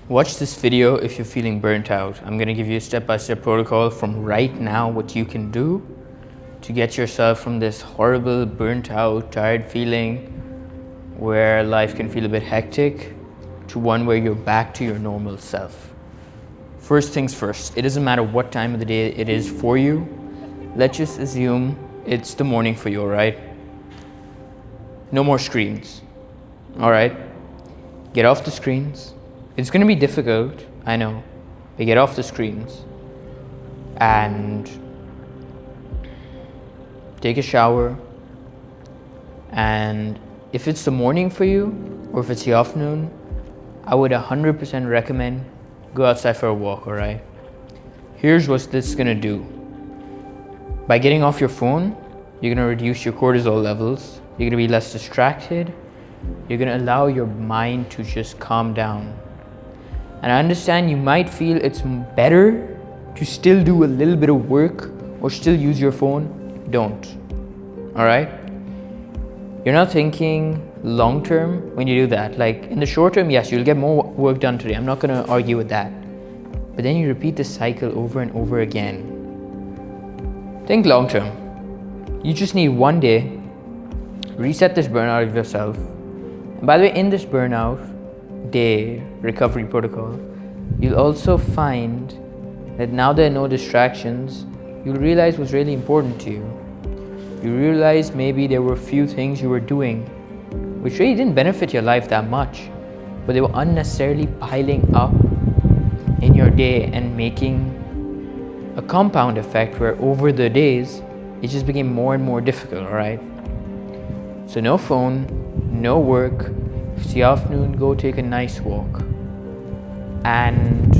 Watch this video if you're feeling burnt out. I'm gonna give you a step-by-step protocol from right now what you can do to get yourself from this horrible, burnt out, tired feeling where life can feel a bit hectic to one where you're back to your normal self. First things first, it doesn't matter what time of the day it is for you. Let's just assume it's the morning for you, all right? No more screens, all right? Get off the screens. It's gonna be difficult, I know, but get off the screens and take a shower. And if it's the morning for you or if it's the afternoon, I would 100% recommend go outside for a walk, all right? Here's what this is gonna do. By getting off your phone, you're gonna reduce your cortisol levels. You're gonna be less distracted. You're gonna allow your mind to just calm down. And I understand you might feel it's better to still do a little bit of work or still use your phone. Don't, all right? You're not thinking long term when you do that. Like in the short term, yes, you'll get more work done today. I'm not gonna argue with that. But then you repeat the cycle over and over again. Think long term. You just need one day, reset this burnout of yourself. And by the way, in this burnout day recovery protocol, you'll also find that now there are no distractions, you'll realize what's really important to you. You realize maybe there were a few things you were doing which really didn't benefit your life that much, but they were unnecessarily piling up in your day and making a compound effect where over the days it just became more and more difficult, all right? So no phone, no work. If it's the afternoon, go take a nice walk. And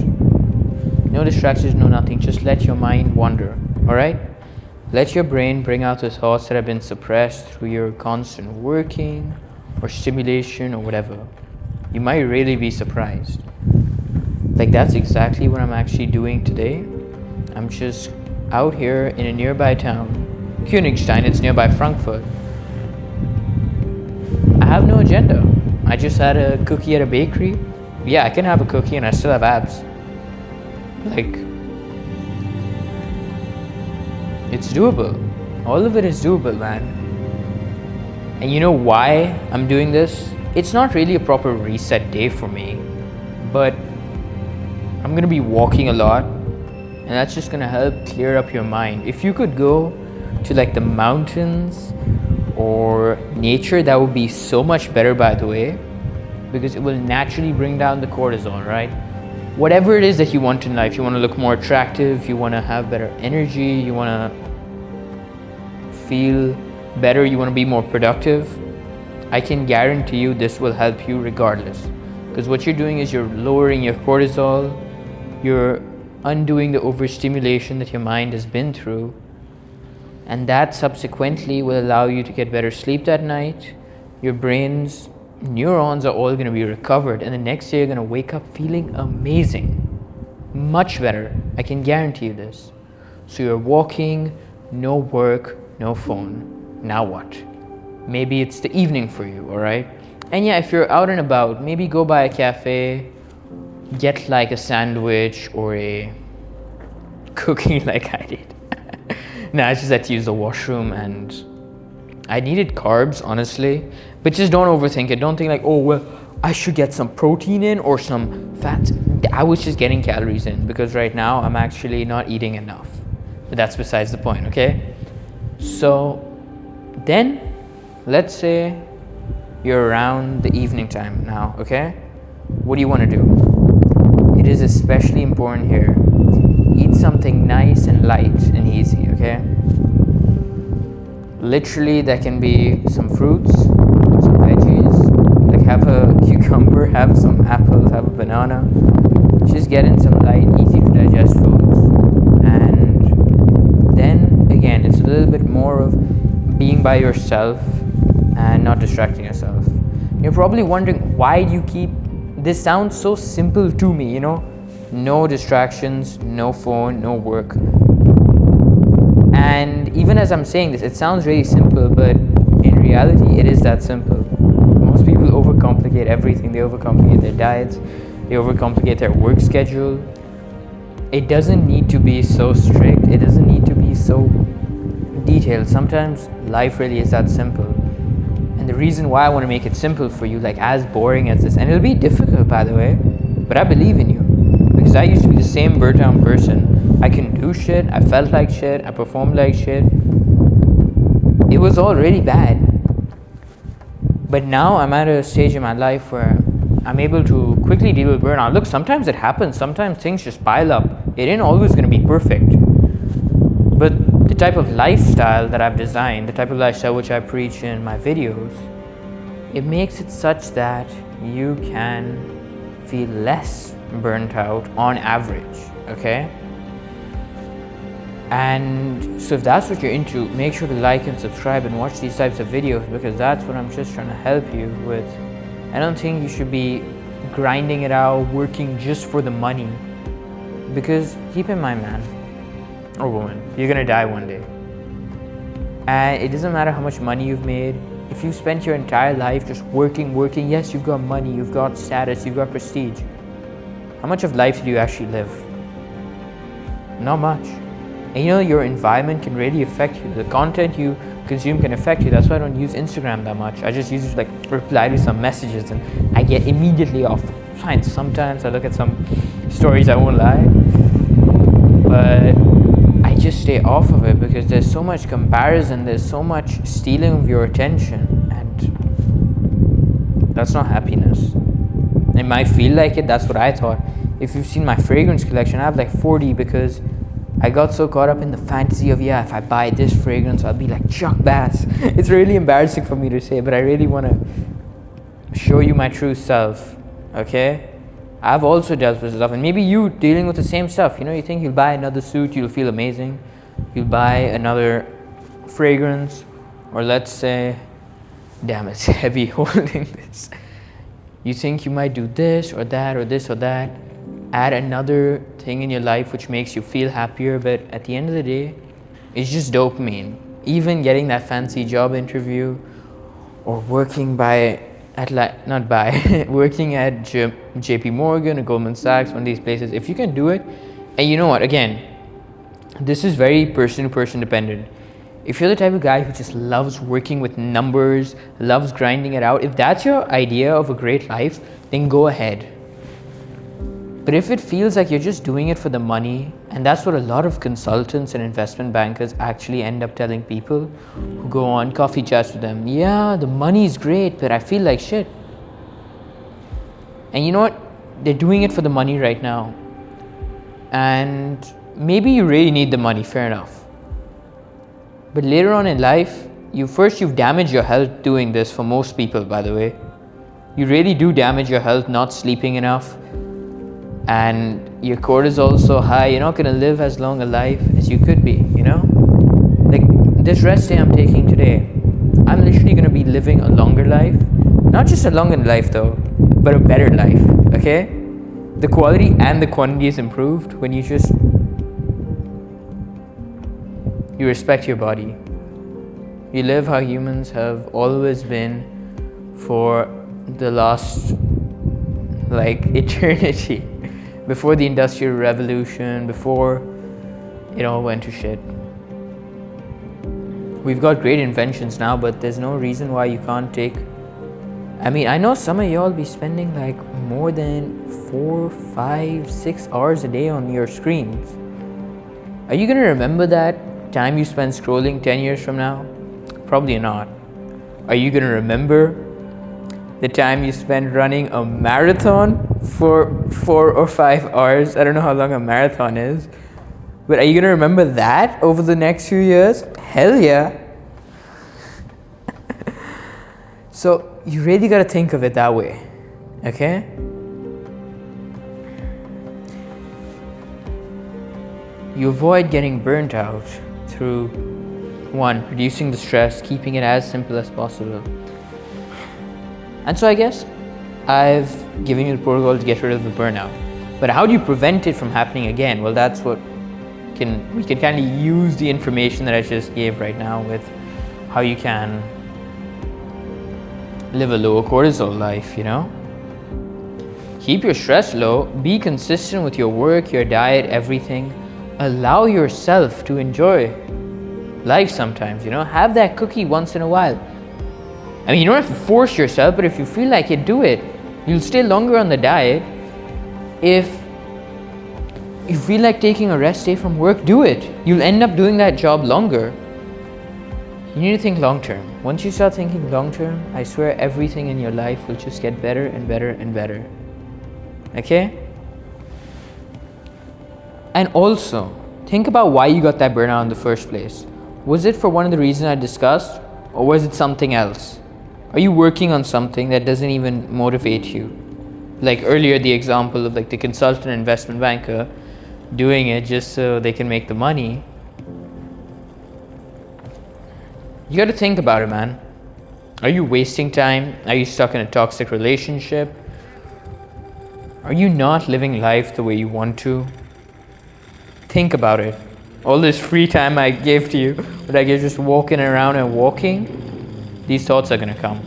no distractions, no nothing. Just let your mind wander, all right? Let your brain bring out the thoughts that have been suppressed through your constant working or stimulation or whatever. You might really be surprised. Like that's exactly what I'm actually doing today. I'm just out here in a nearby town, Königstein, it's nearby Frankfurt. I have no agenda. I just had a cookie at a bakery. Yeah, I can have a cookie and I still have abs. Like, it's doable. All of it is doable, man. And you know why I'm doing this? It's not really a proper reset day for me, but I'm gonna be walking a lot, and that's just gonna help clear up your mind. If you could go to like the mountains or nature, that would be so much better, by the way, because it will naturally bring down the cortisol, right? Whatever it is that you want in life, you want to look more attractive, you want to have better energy, you want to feel better, you want to be more productive, I can guarantee you this will help you regardless. Because what you're doing is you're lowering your cortisol, you're undoing the overstimulation that your mind has been through, and that subsequently will allow you to get better sleep that night. Your brain's neurons are all going to be recovered, and the next day you're going to wake up feeling amazing, much better. I can guarantee you this. So you're walking, no work, no phone. Now what? Maybe it's the evening for you, all right? And yeah, if you're out and about, maybe go by a cafe, get like a sandwich or a cookie like I did. No, I just had to use the washroom and I needed carbs, honestly. But just don't overthink it. Don't think like, oh, well, I should get some protein in or some fats. I was just getting calories in because right now I'm actually not eating enough. But that's besides the point, okay? So then, let's say you're around the evening time now, okay? What do you want to do? It is especially important here. Eat something nice and light and easy, okay? Literally, that can be some fruits, some veggies, like have a cucumber, have some apples, have a banana. Just get in some light, easy to digest foods. And then, again, it's a little bit more of being by yourself and not distracting yourself. You're probably wondering, why do you keep... This sounds so simple to me, you know? No distractions, no phone, no work. And even as I'm saying this, it sounds really simple, but in reality, it is that simple. Most people overcomplicate everything. They overcomplicate their diets, They overcomplicate their work schedule. It doesn't need to be so strict. It doesn't need to be so detailed. Sometimes life really is that simple. And the reason why I want to make it simple for you, like as boring as this, and it'll be difficult by the way, but I believe in you. Because I used to be the same burnt out person. I can do shit, I felt like shit, I performed like shit. It was all really bad. But now I'm at a stage in my life where I'm able to quickly deal with burnout. Look, sometimes it happens, sometimes things just pile up. It ain't always going to be perfect. But the type of lifestyle that I've designed, the type of lifestyle which I preach in my videos, it makes it such that you can feel less burnt out on average, okay? And so if that's what you're into, make sure to like and subscribe and watch these types of videos, because that's what I'm just trying to help you with. I don't think you should be grinding it out, working just for the money, because keep in mind, man or woman, you're gonna die one day. And it doesn't matter how much money you've made. If you've spent your entire life just working, yes, you've got money, you've got status, you've got prestige. How much of life do you actually live? Not much. And you know, your environment can really affect you. The content you consume can affect you. That's why I don't use Instagram that much. I just use it to like reply to some messages and I get immediately off. Fine, sometimes I look at some stories, I won't lie. But I just stay off of it because there's so much comparison, there's so much stealing of your attention, and that's not happiness. It might feel like it, that's what I thought. If you've seen my fragrance collection, I have like 40 because I got so caught up in the fantasy of, yeah, if I buy this fragrance, I'll be like Chuck Bass. It's really embarrassing for me to say, but I really want to show you my true self, okay? I've also dealt with stuff, and maybe you dealing with the same stuff. You know, you think you'll buy another suit, you'll feel amazing. You'll buy another fragrance, or let's say, damn, it's heavy holding this. You think you might do this or that or this or that. Add another thing in your life which makes you feel happier, but at the end of the day, it's just dopamine. Even getting that fancy job interview or working working at JP Morgan or Goldman Sachs, one of these places, if you can do it, and you know what, again, this is very person to person dependent. If you're the type of guy who just loves working with numbers, loves grinding it out, if that's your idea of a great life, then go ahead. But if it feels like you're just doing it for the money, and that's what a lot of consultants and investment bankers actually end up telling people who go on coffee chats with them, yeah, the money is great, but I feel like shit. And you know what? They're doing it for the money right now. And maybe you really need the money, fair enough. But later on in life, you've damaged your health doing this for most people, by the way. You really do damage your health not sleeping enough. And your cortisol is so high, you're not going to live as long a life as you could be, you know? Like this rest day I'm taking today, I'm literally going to be living a longer life. Not just a longer life though, but a better life, okay? The quality and the quantity is improved when you respect your body. You live how humans have always been for the last, like, eternity. Before the Industrial Revolution, before it all went to shit. We've got great inventions now, but there's no reason why you can't take... I mean, I know some of y'all be spending like more than 4, 5, 6 hours a day on your screens. Are you gonna remember that time you spent scrolling 10 years from now? Probably not. Are you gonna remember the time you spent running a marathon for 4 or 5 hours? I don't know how long a marathon is. But are you gonna remember that over the next few years? Hell yeah. So you really gotta think of it that way, okay? You avoid getting burnt out through, 1, reducing the stress, keeping it as simple as possible. And so I guess I've given you the protocol to get rid of the burnout. But how do you prevent it from happening again? Well, that's what we can kind of use the information that I just gave right now with how you can live a lower cortisol life, you know? keep your stress low, be consistent with your work, your diet, everything. Allow yourself to enjoy life sometimes, have that cookie once in a while. I mean, you don't have to force yourself, but if you feel like it, do it. You'll stay longer on the diet. If you feel like taking a rest day from work, do it. You'll end up doing that job longer. You need to think long term. Once you start thinking long term, I swear everything in your life will just get better and better and better. Okay? And also, think about why you got that burnout in the first place. Was it for one of the reasons I discussed, or was it something else? Are you working on something that doesn't even motivate you? Like earlier, the example of like the consultant investment banker doing it just so they can make the money. You got to think about it, man. Are you wasting time? Are you stuck in a toxic relationship? Are you not living life the way you want to? Think about it. All this free time I gave to you, but I guess just walking around and walking, these thoughts are going to come.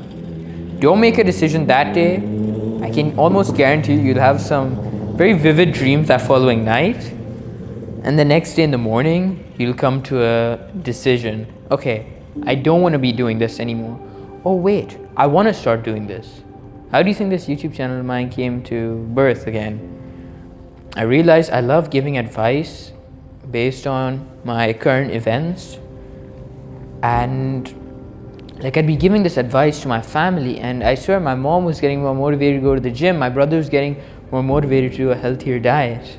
Don't make a decision that day. I can almost guarantee you'll have some very vivid dreams that following night. And the next day in the morning, you'll come to a decision. Okay, I don't want to be doing this anymore. Oh wait, I want to start doing this. How do you think this YouTube channel of mine came to birth again? I realized I love giving advice based on my current events, and like I'd be giving this advice to my family, and I swear my mom was getting more motivated to go to the gym, my brother was getting more motivated to do a healthier diet.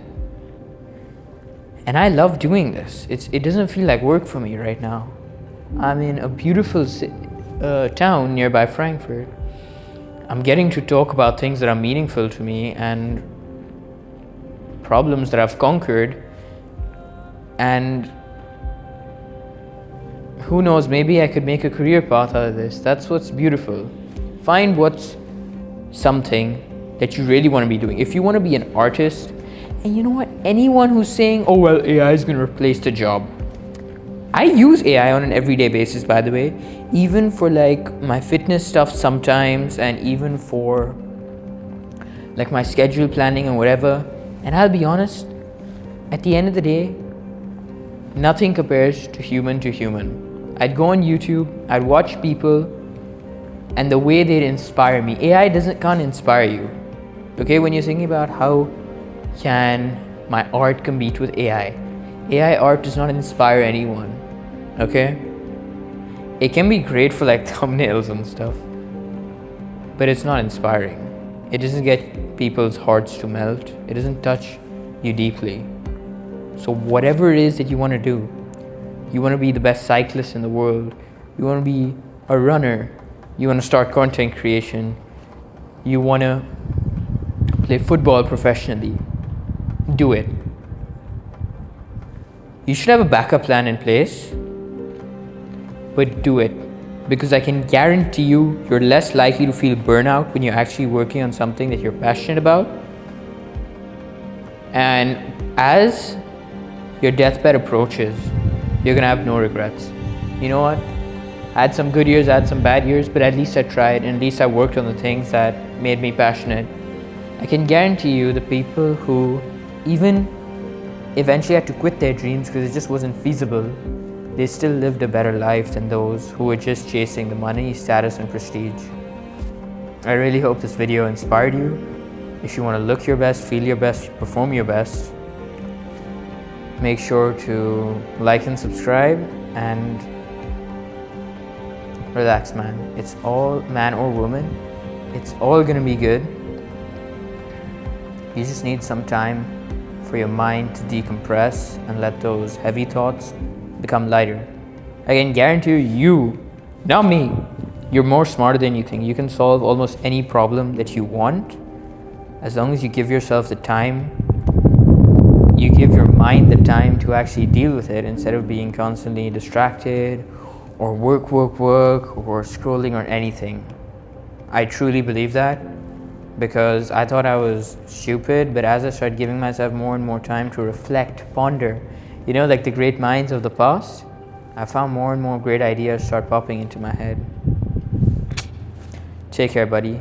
And I love doing this. It doesn't feel like work for me right now. I'm in a beautiful town nearby Frankfurt. I'm getting to talk about things that are meaningful to me and problems that I've conquered. And who knows, maybe I could make a career path out of this. That's what's beautiful. Find what's something that you really want to be doing. If you want to be an artist, and you know what? Anyone who's saying, oh, well, AI is going to replace the job. I use AI on an everyday basis, by the way, even for like my fitness stuff sometimes, and even for like my schedule planning and whatever. And I'll be honest, at the end of the day, nothing compares to human. I'd go on YouTube, I'd watch people, and the way they'd inspire me. AI can't inspire you. Okay, when you're thinking about how can my art compete with AI? AI art does not inspire anyone. Okay? It can be great for like thumbnails and stuff, but it's not inspiring. It doesn't get people's hearts to melt. It doesn't touch you deeply. So whatever it is that you want to do, you want to be the best cyclist in the world, you want to be a runner, you want to start content creation, you want to play football professionally, do it. You should have a backup plan in place, but do it. Because I can guarantee you're less likely to feel burnout when you're actually working on something that you're passionate about. And as your deathbed approaches, you're gonna have no regrets. You know what? I had some good years, I had some bad years, but at least I tried, and at least I worked on the things that made me passionate. I can guarantee you the people who even eventually had to quit their dreams because it just wasn't feasible, they still lived a better life than those who were just chasing the money, status, and prestige. I really hope this video inspired you. If you want to look your best, feel your best, perform your best, make sure to like and subscribe, and relax, man. It's all, man or woman, it's all gonna be good. You just need some time for your mind to decompress and let those heavy thoughts become lighter. I can guarantee you, not me, you're more smarter than you think. You can solve almost any problem that you want as long as you give yourself the time, you give your mind the time to actually deal with it instead of being constantly distracted or work or scrolling or anything. I truly believe that because I thought I was stupid, but as I started giving myself more and more time to reflect, ponder, like the great minds of the past, I found more and more great ideas start popping into my head. Take care, buddy.